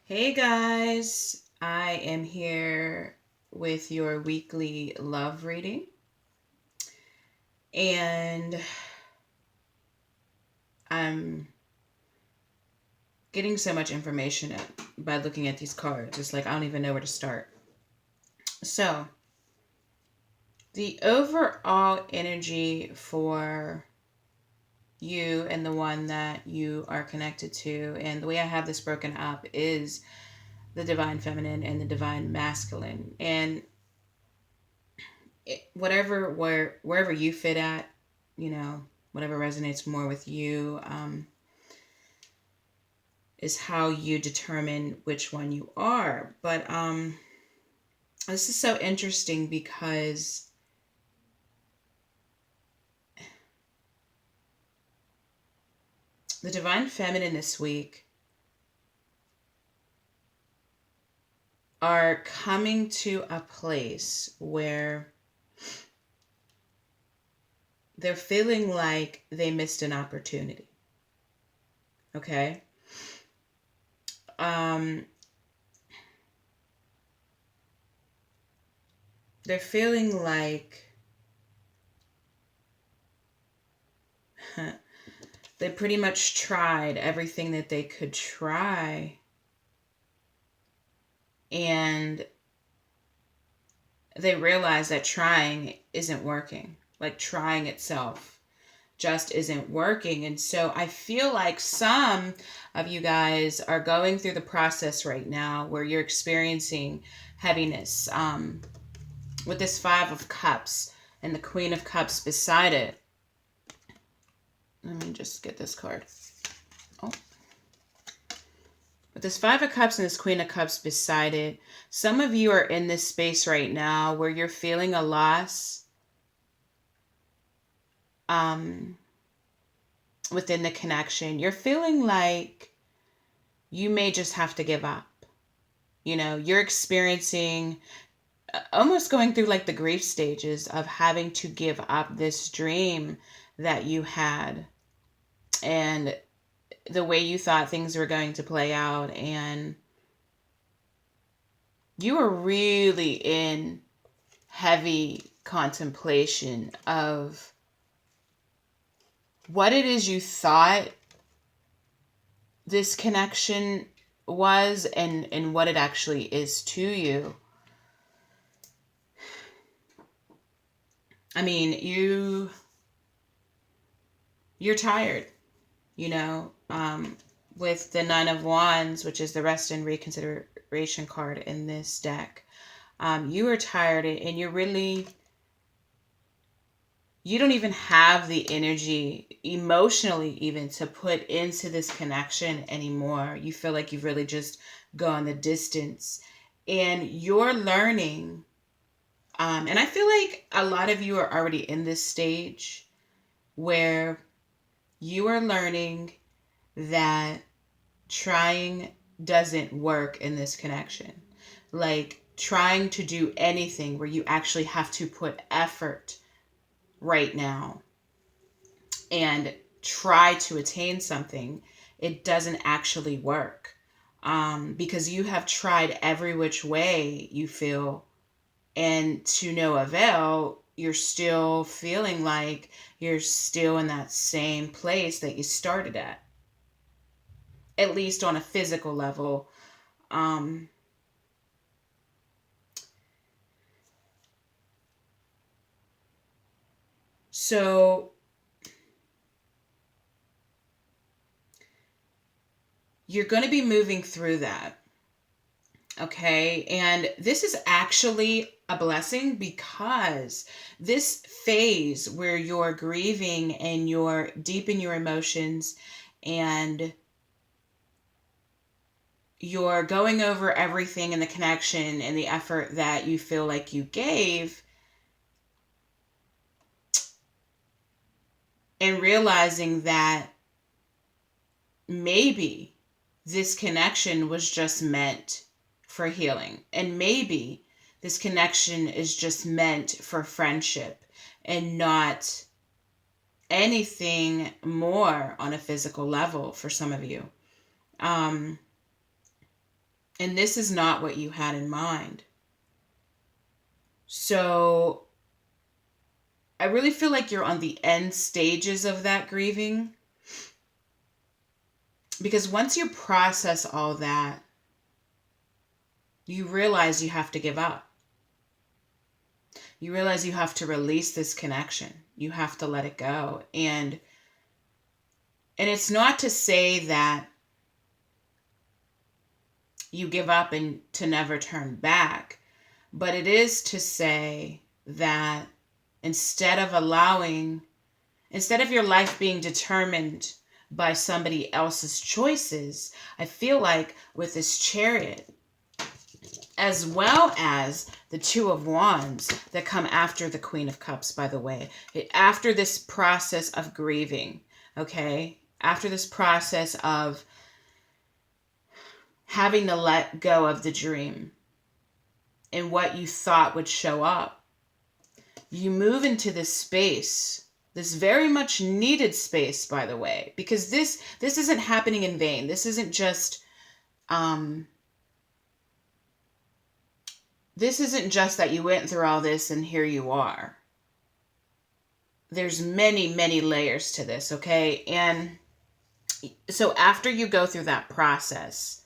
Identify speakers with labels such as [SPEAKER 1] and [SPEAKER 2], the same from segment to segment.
[SPEAKER 1] Hey guys, I am here with your weekly love reading, and I'm getting so much information by looking at these cards. It's like I don't even know where to start. So, the overall energy for you and the one that you are connected to, and the way I have this broken up is the divine feminine and the divine masculine. And wherever you fit at, you know, whatever resonates more with you, is how you determine which one you are. But this is so interesting because the divine feminine this week are coming to a place where they're feeling like they missed an opportunity. Okay. um they're feeling like they pretty much tried everything that they could try, and they realize that trying isn't working. Like trying itself just isn't working. And so I feel like some of you guys are going through the process right now where you're experiencing heaviness, with this Five of Cups and the Queen of Cups beside it. Let me just get this card. Oh. With this Five of Cups and this Queen of Cups beside it, some of you are in this space right now where you're feeling a loss, um, within the connection. You're feeling like you may just have to give up. You know, you're experiencing, almost going through like the grief stages of having to give up this dream that you had and the way you thought things were going to play out. And you were really in heavy contemplation of what it is you thought this connection was, and what it actually is to you. I mean, you're tired, you know, with the Nine of Wands, which is the rest and reconsideration card in this deck. You are tired, and you don't even have the energy emotionally even to put into this connection anymore. You feel like you've really just gone the distance, and you're learning. And I feel like a lot of you are already in this stage where you are learning that trying doesn't work in this connection. Like trying to do anything where you actually have to put effort right now and try to attain something, it doesn't actually work. Because you have tried every which way you feel, and to no avail. You're still feeling like you're still in that same place that you started at least on a physical level. Um, so you're going to be moving through that. Okay. And this is actually a blessing because this phase where you're grieving and you're deep in your emotions and you're going over everything in the connection and the effort that you feel like you gave, and realizing that maybe this connection was just meant for healing, and maybe this connection is just meant for friendship and not anything more on a physical level for some of you. Um, And this is not what you had in mind. So I really feel like you're on the end stages of that grieving. Because once you process all that, you realize you have to give up. You realize you have to release this connection. You have to let it go. And it's not to say that you give up and to never turn back, but it is to say that instead of your life being determined by somebody else's choices, I feel like with this Chariot, as well as the Two of Wands that come after the Queen of Cups, by the way, after this process of grieving, okay, after this process of having to let go of the dream and what you thought would show up, you move into this space, this very much needed space, by the way, because this isn't happening in vain. This isn't just that you went through all this and here you are. There's many, many layers to this, okay? And so after you go through that process,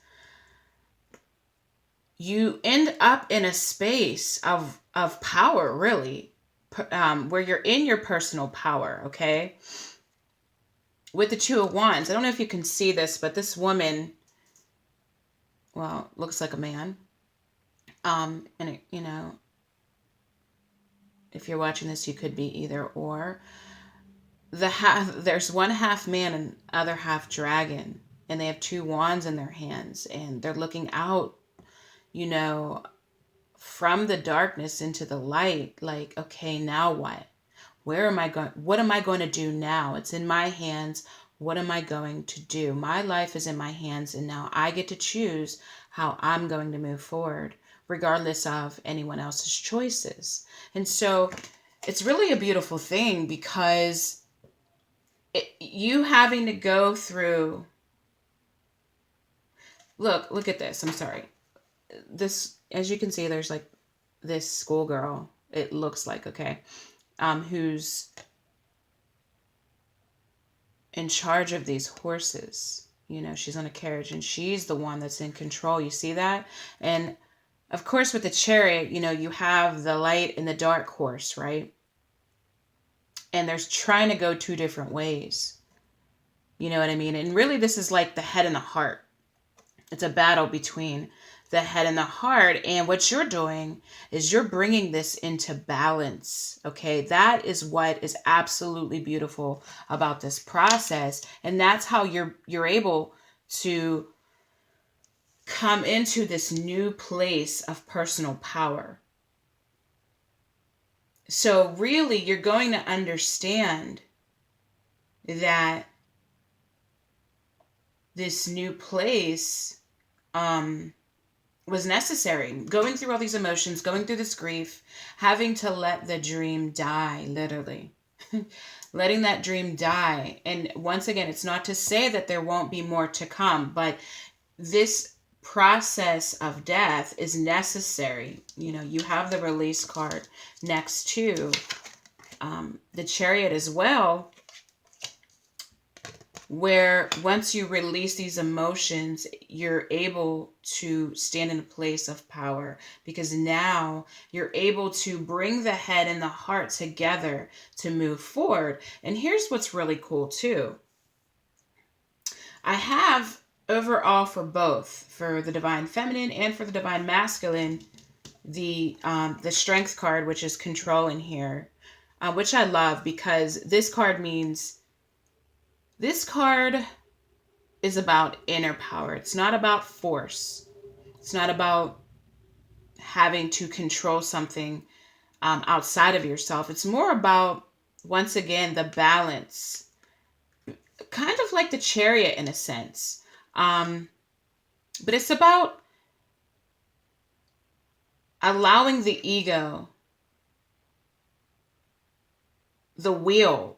[SPEAKER 1] you end up in a space of power, really, where you're in your personal power, okay? With the Two of Wands, I don't know if you can see this, but this woman, well, looks like a man. And it, if you're watching this, you could be either or. There's one half man and other half dragon, and they have two wands in their hands, and they're looking out, from the darkness into the light, like, okay, now what? What am I going to do now? It's in my hands. What am I going to do? My life is in my hands, and now I get to choose how I'm going to move forward, regardless of anyone else's choices. And so it's really a beautiful thing, because you having to go through, look at this. I'm sorry. This, as you can see, there's like this schoolgirl, it looks like, okay, who's in charge of these horses. She's on a carriage, and she's the one that's in control. You see that? And of course, with the Chariot, you have the light and the dark horse, right? And there's trying to go two different ways. You know what I mean? And really, this is like the head and the heart. It's a battle between the head and the heart. And what you're doing is you're bringing this into balance. Okay. That is what is absolutely beautiful about this process. And that's how you're able to come into this new place of personal power. So really, you're going to understand that this new place was necessary. Going through all these emotions, going through this grief, having to let the dream die, literally. Letting that dream die. And once again, it's not to say that there won't be more to come, but this process of death is necessary. You have the release card next to the Chariot as well, where once you release these emotions, you're able to stand in a place of power, because now you're able to bring the head and the heart together to move forward. And here's what's really cool too. I have overall for both, for the Divine Feminine and for the Divine Masculine, the Strength card, which is control in here, which I love, because this card is about inner power. It's not about force. It's not about having to control something outside of yourself. It's more about, once again, the balance, kind of like the Chariot in a sense. But it's about allowing the ego, the will,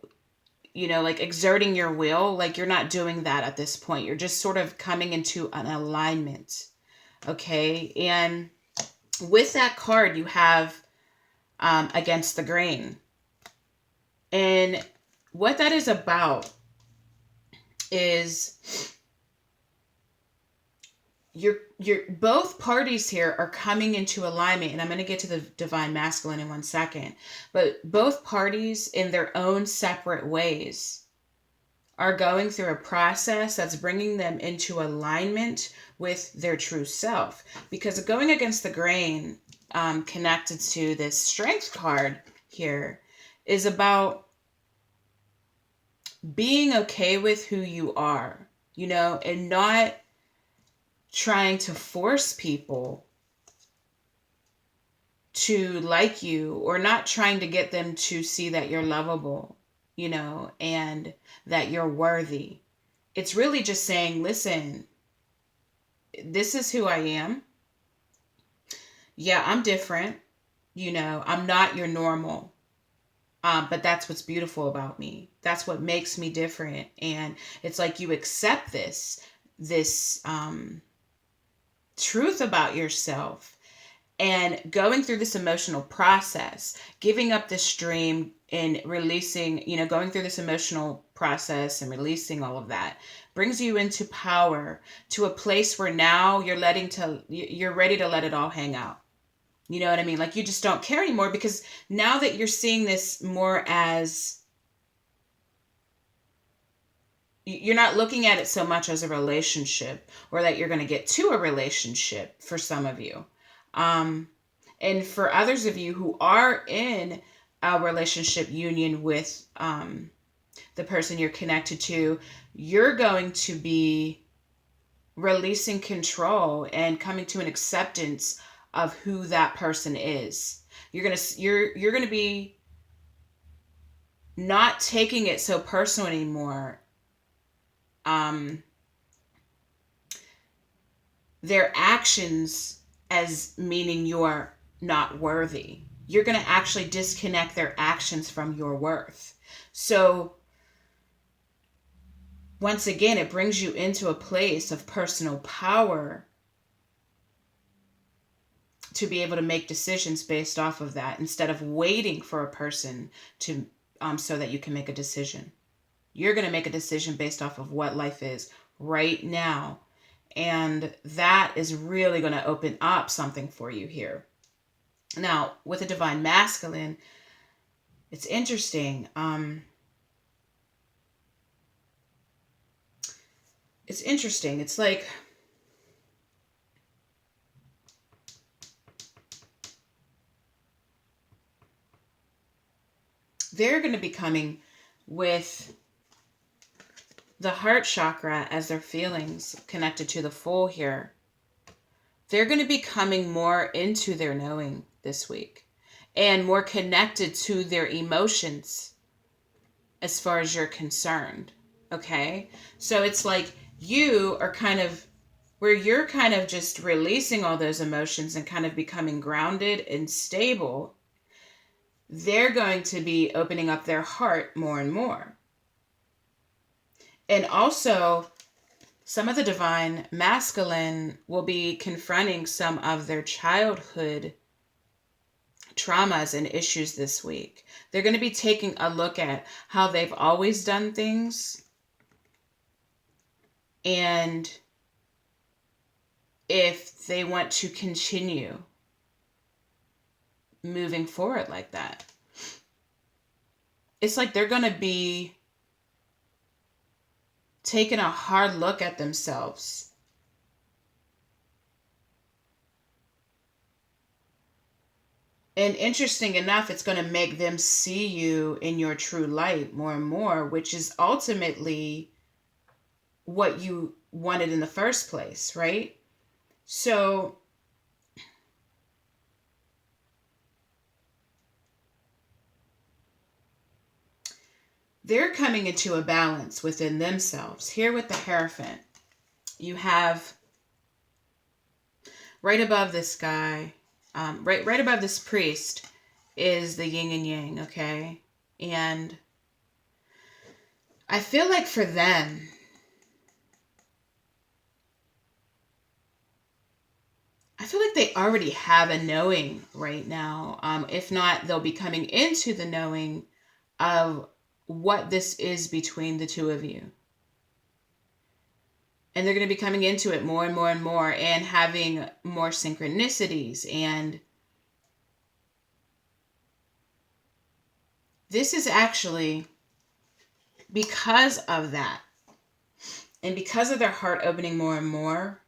[SPEAKER 1] like exerting your will. Like, you're not doing that at this point. You're just sort of coming into an alignment. Okay. And with that card, you have against the grain. And what that is about is you're both parties here are coming into alignment, and I'm going to get to the divine masculine in 1 second, but both parties in their own separate ways are going through a process that's bringing them into alignment with their true self. Because going against the grain, connected to this strength card here, is about being okay with who you are, and not trying to force people to like you, or not trying to get them to see that you're lovable, and that you're worthy. It's really just saying, listen, this is who I am. Yeah, I'm different. I'm not your normal. But that's what's beautiful about me. That's what makes me different. And it's like you accept this truth about yourself, and going through this emotional process, giving up this dream and releasing, going through this emotional process and releasing all of that brings you into power, to a place where now you're ready to let it all hang out. You know what I mean? Like, you just don't care anymore, because now that you're seeing this more as, you're not looking at it so much as a relationship, or that you're going to get to a relationship for some of you. And for others of you who are in a relationship union with the person you're connected to, you're going to be releasing control and coming to an acceptance of who that person is. You're gonna be not taking it so personal anymore. Their actions as meaning you're not worthy. You're going to actually disconnect their actions from your worth. So once again, it brings you into a place of personal power to be able to make decisions based off of that, instead of waiting for a person to so that you can make a decision. You're going to make a decision based off of what life is right now. And that is really going to open up something for you here. Now, with a divine masculine, it's interesting. It's interesting. It's like they're going to be coming with the heart chakra as their feelings connected to the Fool here. They're going to be coming more into their knowing this week, and more connected to their emotions as far as you're concerned. Okay? So it's like you are kind of where you're kind of just releasing all those emotions and kind of becoming grounded and stable. They're going to be opening up their heart more and more. And also, some of the divine masculine will be confronting some of their childhood traumas and issues this week. They're going to be taking a look at how they've always done things, and if they want to continue moving forward like that. It's like they're going to be taking a hard look at themselves. And interesting enough, it's going to make them see you in your true light more and more, which is ultimately what you wanted in the first place, right? So they're coming into a balance within themselves. Here with the Hierophant, you have right above this guy, right above this priest is the yin and yang, okay? And I feel like for them, feel like they already have a knowing right now. If not, they'll be coming into the knowing of what this is between the two of you. And they're going to be coming into it more and more and more, and having more synchronicities. And this is actually because of that. And because of their heart opening more and more,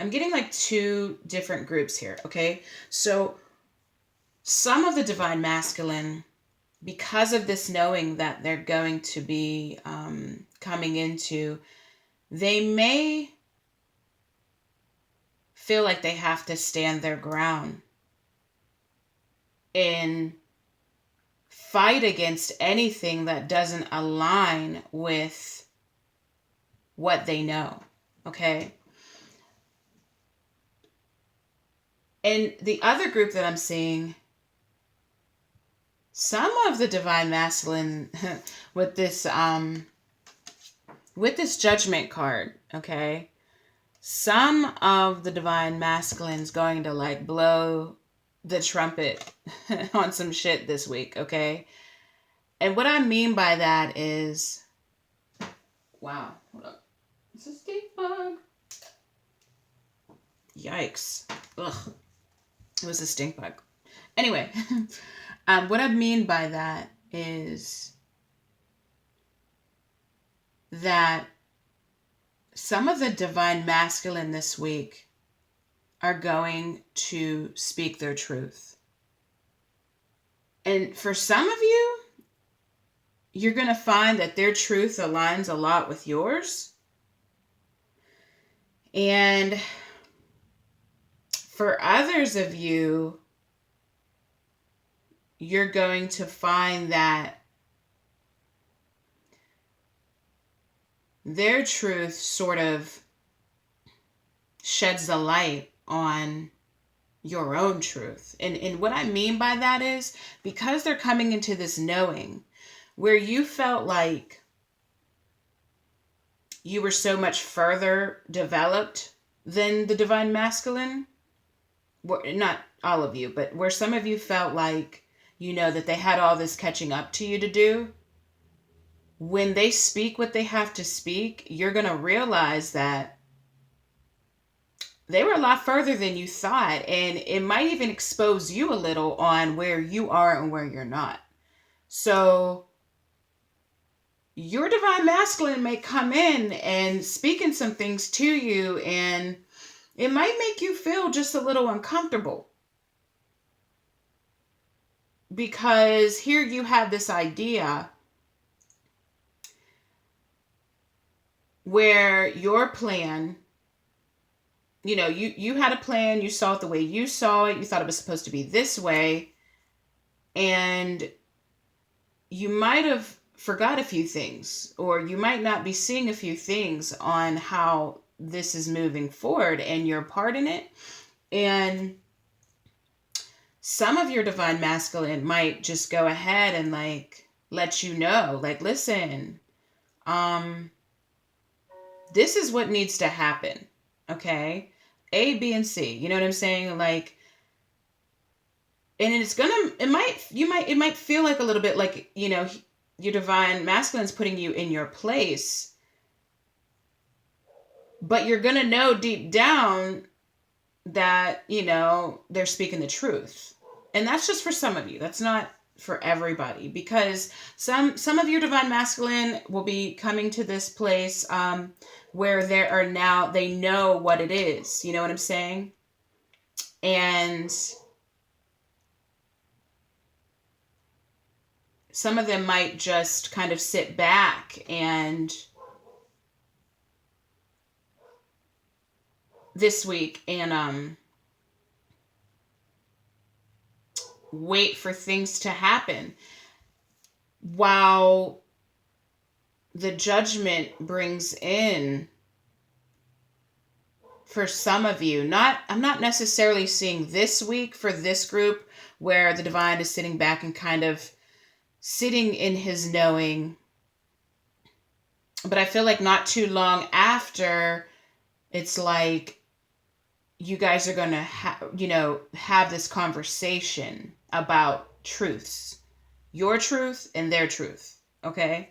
[SPEAKER 1] I'm getting like two different groups here, okay? So some of the divine masculine, because of this knowing that they're going to be coming into, they may feel like they have to stand their ground and fight against anything that doesn't align with what they know, okay? And the other group that I'm seeing, some of the divine masculine with this judgment card, okay? Some of the divine masculine's going to like blow the trumpet on some shit this week, okay? And what I mean by that is, wow, hold up. It's a stink bug. Yikes. Ugh. It was a stink bug. Anyway, what I mean by that is that some of the divine masculine this week are going to speak their truth. And for some of you, you're going to find that their truth aligns a lot with yours. And for others of you, you're going to find that their truth sort of sheds the light on your own truth. And what I mean by that is, because they're coming into this knowing where you felt like you were so much further developed than the divine masculine, not all of you, but where some of you felt like, you know, that they had all this catching up to you to do. When they speak what they have to speak, you're going to realize that they were a lot further than you thought. And it might even expose you a little on where you are and where you're not. So your divine masculine may come in and speaking some things to you, and it might make you feel just a little uncomfortable. Because here you have this idea where your plan, you know, you had a plan, you saw it the way you saw it, you thought it was supposed to be this way, and you might have forgot a few things, or you might not be seeing a few things on how this is moving forward and your part in it. And some of your divine masculine might just go ahead and like let you know, like, listen, this is what needs to happen. Okay. A, B, and C. You know what I'm saying? Like, and it might feel like a little bit like, you know, your divine masculine's putting you in your place, but you're going to know deep down that, you know, they're speaking the truth. And that's just for some of you. That's not for everybody, because some of your divine masculine will be coming to this place where they know what it is. You know what I'm saying? And some of them might just kind of sit back and this week and wait for things to happen while the judgment brings in, for some of you, I'm not necessarily seeing this week for this group where the divine is sitting back and kind of sitting in his knowing, but I feel like not too long after, it's like you guys are going to have this conversation about truths, your truth and their truth. Okay.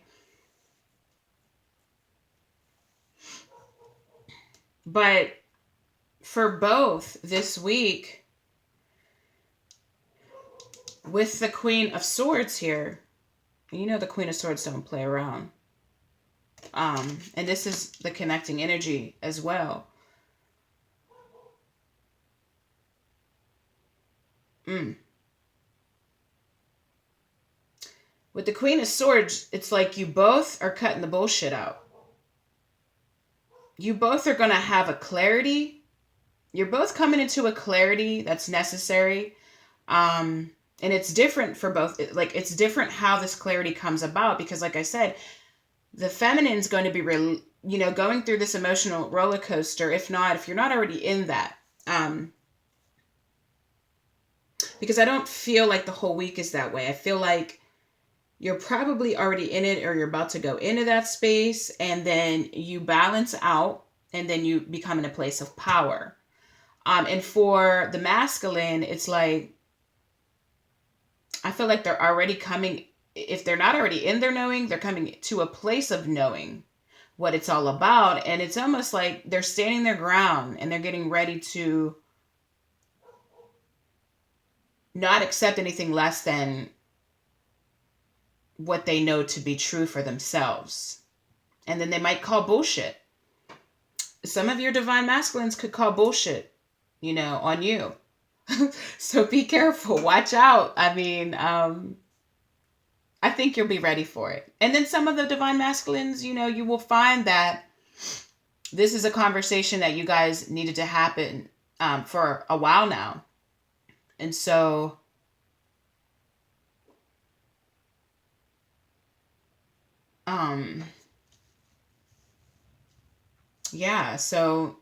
[SPEAKER 1] But for both this week, with the Queen of Swords here, the Queen of Swords don't play around. And this is the connecting energy as well. With the Queen of Swords, it's like you both are cutting the bullshit out. You both are going to have a clarity. You're both coming into a clarity that's necessary. And it's different for both. Like, it's different how this clarity comes about because, like I said, the feminine's going to be, going through this emotional roller coaster. If you're not already in that. Because I don't feel like the whole week is that way. I feel like you're probably already in it or you're about to go into that space, and then you balance out and then you become in a place of power. And for the masculine, it's like, I feel like they're already coming, if they're not already in their knowing, they're coming to a place of knowing what it's all about. And it's almost like they're standing their ground and they're getting ready to not accept anything less than what they know to be true for themselves. And then they might call bullshit. Some of your divine masculines could call bullshit, on you. So be careful. Watch out. I mean, I think you'll be ready for it. And then some of the divine masculines, you will find that this is a conversation that you guys needed to happen for a while now. And so yeah, so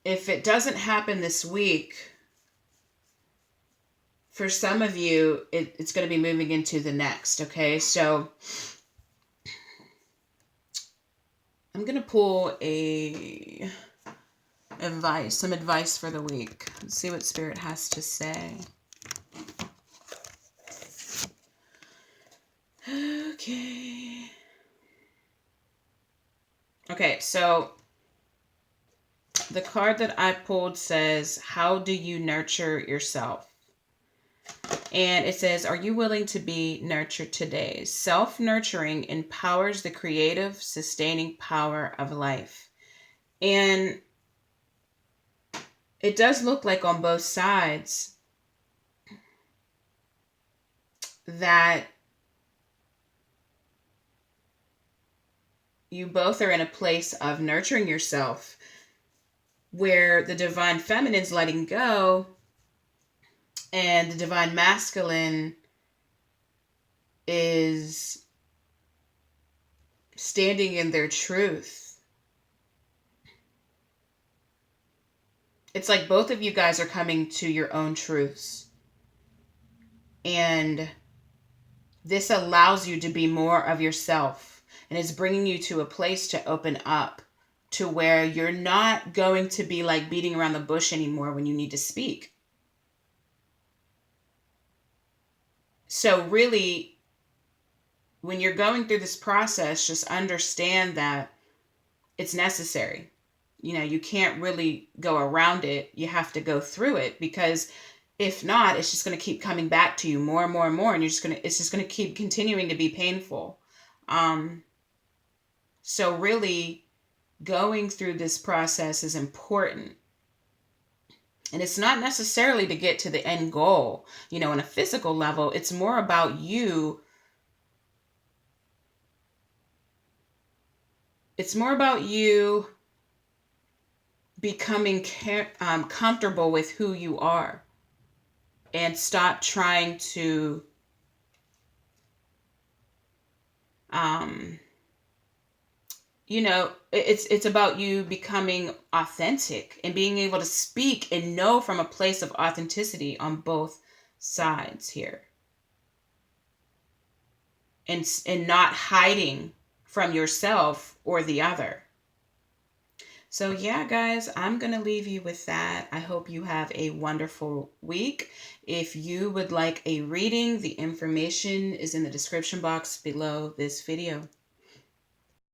[SPEAKER 1] if it doesn't happen this week, for some of you, it's going to be moving into the next, okay? So I'm going to pull some advice for the week. Let's see what Spirit has to say. Okay, so the card that I pulled says, how do you nurture yourself? And it says, are you willing to be nurtured today? Self-nurturing empowers the creative, sustaining power of life. And it does look like on both sides that you both are in a place of nurturing yourself where the divine feminine's letting go and the divine masculine is standing in their truth. It's like both of you guys are coming to your own truths. And this allows you to be more of yourself. And it's bringing you to a place to open up to where you're not going to be like beating around the bush anymore when you need to speak. So really, when you're going through this process, just understand that it's necessary. You can't really go around it. You have to go through it, because if not, it's just going to keep coming back to you more and more and more. And it's just going to keep continuing to be painful. So really going through this process is important. And it's not necessarily to get to the end goal, on a physical level. It's more about you. It's more about you becoming comfortable with who you are, and stop trying to it's about you becoming authentic and being able to speak and know from a place of authenticity on both sides here. And not hiding from yourself or the other. So, yeah, guys, I'm going to leave you with that. I hope you have a wonderful week. If you would like a reading, the information is in the description box below this video.